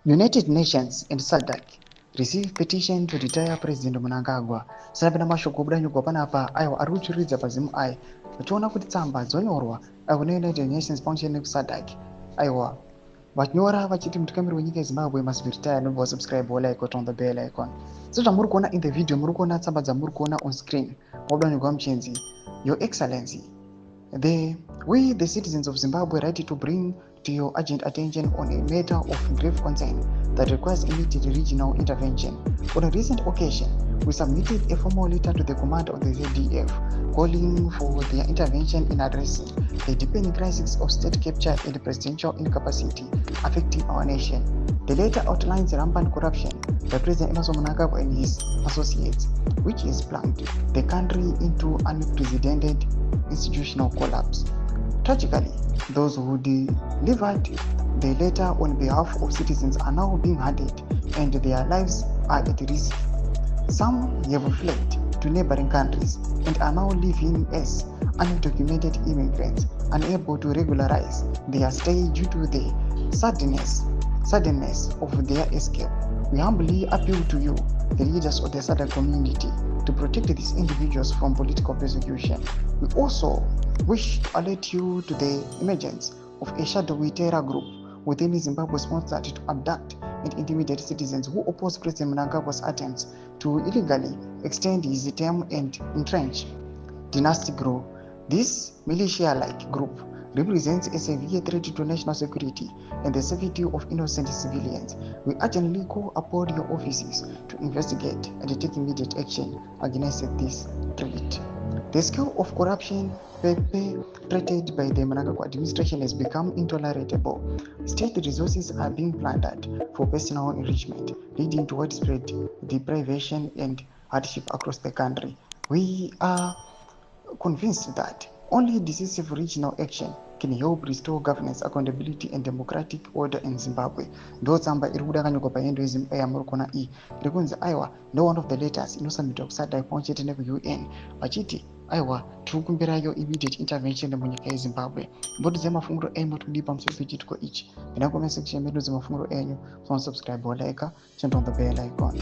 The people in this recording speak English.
United Nations and SADC receive petition to retire President Mnangagwa. Sanapenda mashoko kudanyugwa panapa aiwa ari kuchiridza paZIM ai vachiona kuti tsamba dzonyorwa kune United Nations function neku-SADC aiwa vachinyora vachiti mutungamiri wenyika yeZimbabwe must be retired. Nobva subscribe or like on the bell icon. So zvamuri kuona in the video, muri kuona tsamba dzamuri kuona on screen. Wabudanyugwa muchenzi, Your Excellency, we the citizens of Zimbabwe write to bring to your urgent attention on a matter of grave concern that requires immediate regional intervention. On a recent occasion, we submitted a formal letter to the command of the ZDF calling for their intervention in addressing the deepening crisis of state capture and presidential incapacity affecting our nation. The letter outlines rampant corruption by President Mnangagwa and his associates, which has plunged the country into unprecedented institutional collapse. Tragically, those who delivered the letter on behalf of citizens are now being hunted and their lives are at risk. Some have fled to neighboring countries and are now living as undocumented immigrants, unable to regularize their stay due to the suddenness of their escape. We humbly appeal to you, the leaders of the SADC community, to protect these individuals from political persecution. We also wish to alert you to the emergence of a shadowy terror group within Zimbabwe sponsored to abduct and intimidate citizens who oppose President Mnangagwa's attempts to illegally extend his term and entrench dynastic rule. This militia-like group represents a severe threat to national security and the safety of innocent civilians. We urgently call upon your offices to investigate and take immediate action against this threat. The scale of corruption perpetrated by the Mnangagwa administration has become intolerable. State resources are being plundered for personal enrichment, leading to widespread deprivation and hardship across the country. We are convinced that only decisive regional action can help restore governance, accountability and democratic order in Zimbabwe. Ndo tsamba iri kudakanyogwa paendo yamuri kuona iyi iri kunzi aiwa no one of the letters inosamitwa kuSADC pamwechete neku-UN vachiti aiwa tiri kukumbirayo immediate intervention munyika yeZimbabwe. Mbotidze mafunguro enyu motidi pamusoro pechitiko ichi. Enda comment section medu dzemafunguro enyu, subscribe or like, turn on the bell icon.